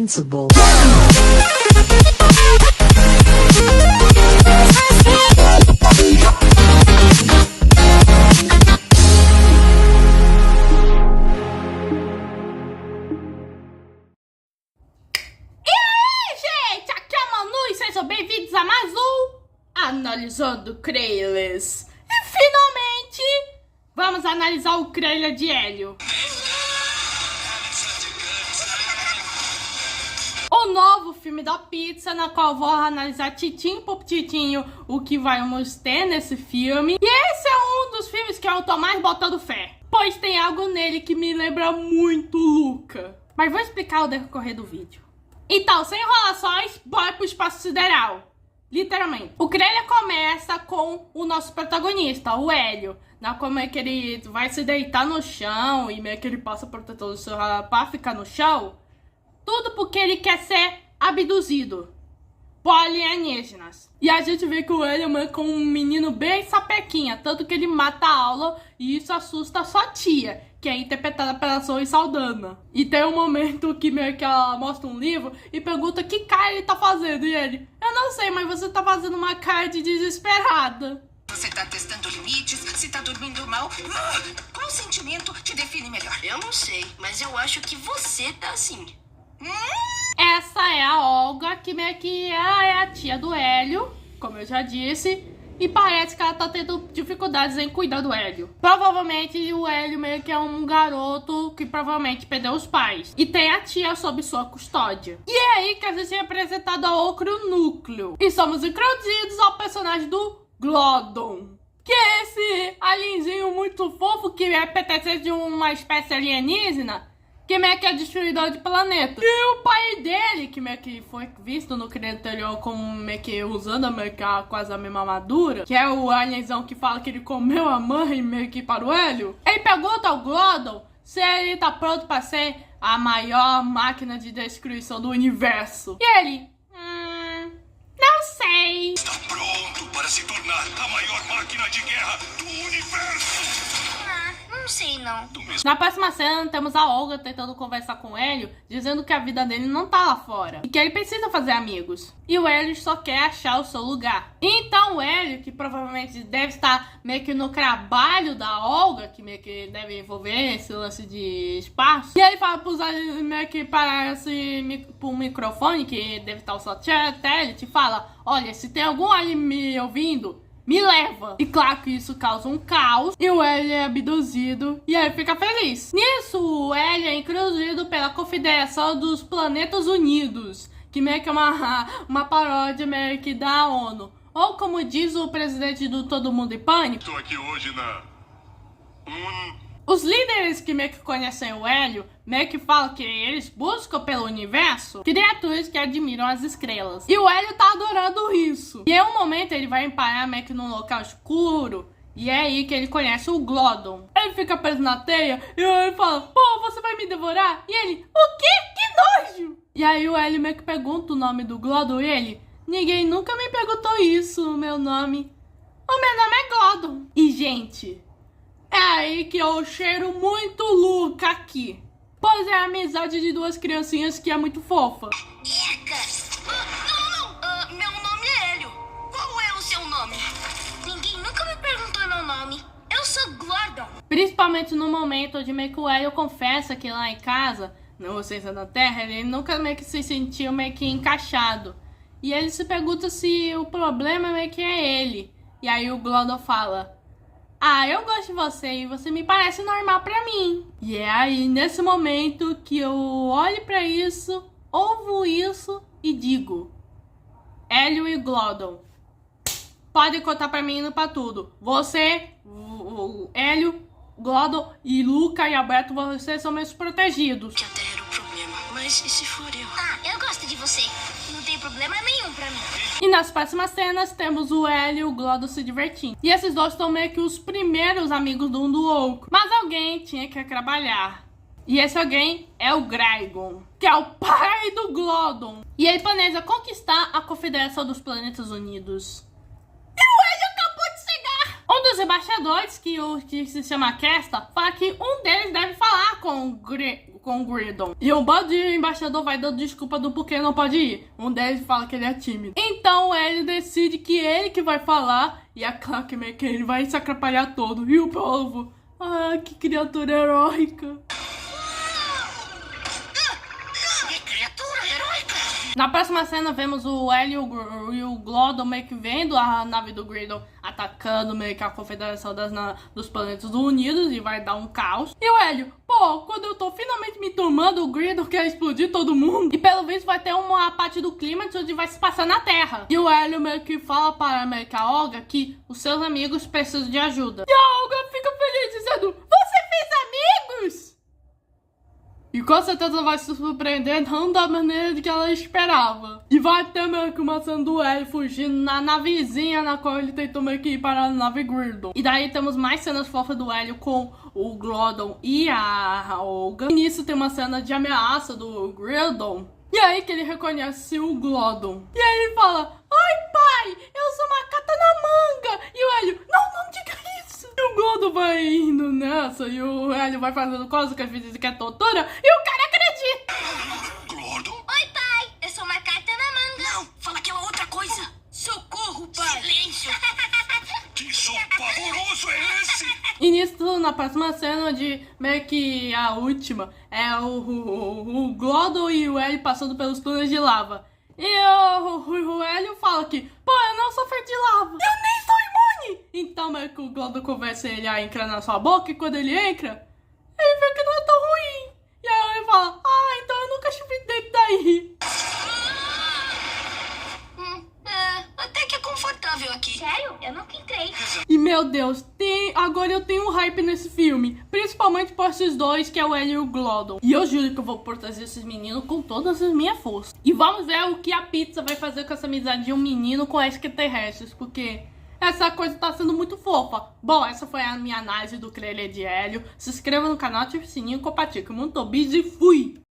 invincible. Sejam bem-vindos a mais um Analisando Trailers. E finalmente vamos analisar o trailer de Hélio, o novo filme da Pixar, na qual vou analisar titinho por titinho o que vamos ter nesse filme. E esse é um dos filmes que eu tô mais botando fé, pois tem algo nele que me lembra muito Luca. Mas vou explicar o decorrer do vídeo. Então, sem enrolações, bora pro espaço sideral. Literalmente. O trailer começa com o nosso protagonista, o Hélio. Na como é que ele vai se deitar no chão e meio que ele passa protetor do celular pra ficar no chão. Tudo porque ele quer ser abduzido por alienígenas. E a gente vê que o Hélio é como um menino bem sapequinha, tanto que ele mata a aula e isso assusta a sua tia, que é interpretada pela Zoe Saldana. E tem um momento que meio que ela mostra um livro e pergunta que cara ele tá fazendo. E ele, eu não sei, mas você tá fazendo uma cara de desesperada. Você tá testando limites? Se tá dormindo mal? Qual sentimento te define melhor? Eu não sei, mas eu acho que você tá assim. Essa é a Olga, que meio que ela é a tia do Hélio, como eu já disse. E parece que ela tá tendo dificuldades em cuidar do Hélio. Provavelmente o Hélio meio que é um garoto que provavelmente perdeu os pais. E tem a tia sob sua custódia. E é aí que a gente é apresentado ao outro núcleo. E somos introduzidos ao personagem do Glódon, que é esse alienzinho muito fofo que é pertencente de uma espécie alienígena, que meio que é destruidor de planeta. E o pai dele, que meio que foi visto no crânio anterior como meio que usando meio que quase a mesma armadura, que é o alienzão que fala que ele comeu a mãe meio que para o Hélio. Ele pergunta ao Glódon se ele tá pronto para ser a maior máquina de destruição do universo. E ele, não sei. Está pronto para se tornar a maior máquina de guerra do universo. Não sei não. Na próxima cena, temos a Olga tentando conversar com o Hélio, dizendo que a vida dele não tá lá fora e que ele precisa fazer amigos. E o Hélio só quer achar o seu lugar. Então o Hélio, que provavelmente deve estar meio que no trabalho da Olga, que meio que deve envolver esse lance de espaço, e ele fala pros aliens meio que parece pro microfone, que deve estar o satélite, e fala, olha, se tem algum alien me ouvindo, me leva! E claro que isso causa um caos. E o Hélio é abduzido. E aí fica feliz. Nisso, o Hélio é introduzido pela Confederação dos Planetas Unidos, que meio que é uma paródia meio que da ONU. Ou como diz o presidente do Todo Mundo em Pânico, Estou aqui hoje na... os líderes que meio que conhecem o Hélio, meio que falam que eles buscam pelo universo criaturas que admiram as estrelas. E o Hélio tá adorando isso. E em um momento ele vai parar meio que num local escuro. E é aí que ele conhece o Glódon. Ele fica preso na teia e ele fala, pô, você vai me devorar? E ele, o quê? Que nojo! E aí o Hélio meio que pergunta o nome do Glódon e ele, ninguém nunca me perguntou isso, o meu nome. O meu nome é Glódon. E gente... é aí que eu cheiro muito Luca aqui. Pois é a amizade de duas criancinhas que é muito fofa. Meu nome é Hélio. Qual é o seu nome? Ninguém nunca me perguntou meu nome. Eu sou Glódon. Principalmente no momento onde meio que o Hélio confessa que lá em casa, no Ciência da Terra, ele nunca meio que se sentiu meio que encaixado. E ele se pergunta se o problema meio que é ele. E aí o Glódon fala... ah, eu gosto de você e você me parece normal pra mim. E é aí, nesse momento, que eu olho pra isso, ouvo isso e digo... Hélio e Glódon, podem contar pra mim e pra tudo. Você, o Hélio, Glódon e Luca e Alberto, vocês são meus protegidos. Que a Terra era o problema, mas e se for eu? Eu gosto de você. Não tem problema nenhum pra mim. E nas próximas cenas temos o Hélio e o Glódon se divertindo. E esses dois estão meio que os primeiros amigos do um do outro. Mas alguém tinha que trabalhar. E esse alguém é o Graigon, que é o pai do Glódon. E ele planeja conquistar a Confederação dos Planetas Unidos. E o Hélio acabou de chegar! Um dos embaixadores, que se chama Kesta, fala que um deles deve falar com o Griddle. E um bando de embaixador vai dando desculpa do porquê não pode ir. Um deles fala que ele é tímido. Então ele decide que ele que vai falar. E é claro que meio que ele vai se atrapalhar todo. E o povo? Ah, que criatura heróica. Na próxima cena vemos o Hélio e o Glódon meio que vendo a nave do Griddle atacando meio que a confederação dos planetas unidos e vai dar um caos. E o Hélio, pô, quando eu tô finalmente me turmando, o Griddle quer explodir todo mundo. E pelo visto vai ter uma parte do clímax onde vai se passar na Terra. E o Hélio meio que fala para meio que a Olga que os seus amigos precisam de ajuda. E a Olga fica feliz dizendo, você fez amigos? E com certeza vai se surpreender não da maneira que ela esperava. E vai ter meio que uma cena do Hélio fugindo na navezinha na qual ele tentou meio que ir para a nave Griddle. E daí temos mais cenas fofas do Hélio com o Glódon e a Olga. E nisso tem uma cena de ameaça do Griddle. E aí que ele reconhece o Glódon. E aí ele fala, ai pai, eu sou uma cata na manga. E o Hélio, não diga isso. E o Glódon vai indo nessa e o Hélio vai fazendo coisa que às vezes quer tortura. E o cara acredita. Glódon? Oi, pai. Eu sou uma carta na manga. Não, fala aquela outra coisa. Socorro, pai. Silêncio. Que som pavoroso é esse? E nisso, na próxima cena, onde meio que a última, é o Glódon e o Hélio passando pelos túneis de lava. E o Hélio fala que, pô, eu não sou feito de lava. Eu nem sou imune. Então meio que o Glódon convence ele a entrar na sua boca e quando ele entra, ele vê que não é tão ruim. E aí ele fala, então eu nunca estive dentro daí. Até que é confortável aqui. Sério? Eu nunca entrei. E meu Deus, agora eu tenho um hype nesse filme. Principalmente por esses dois, que é o Hélio e o Glódon. E eu juro que eu vou proteger esses meninos com todas as minhas forças. E vamos ver o que a pizza vai fazer com essa amizade de um menino com extraterrestres. Porque essa coisa tá sendo muito fofa. Bom, essa foi a minha análise do trailer de Hélio. Se inscreva no canal, ative o sininho, compartilhe. Muito beijo e fui!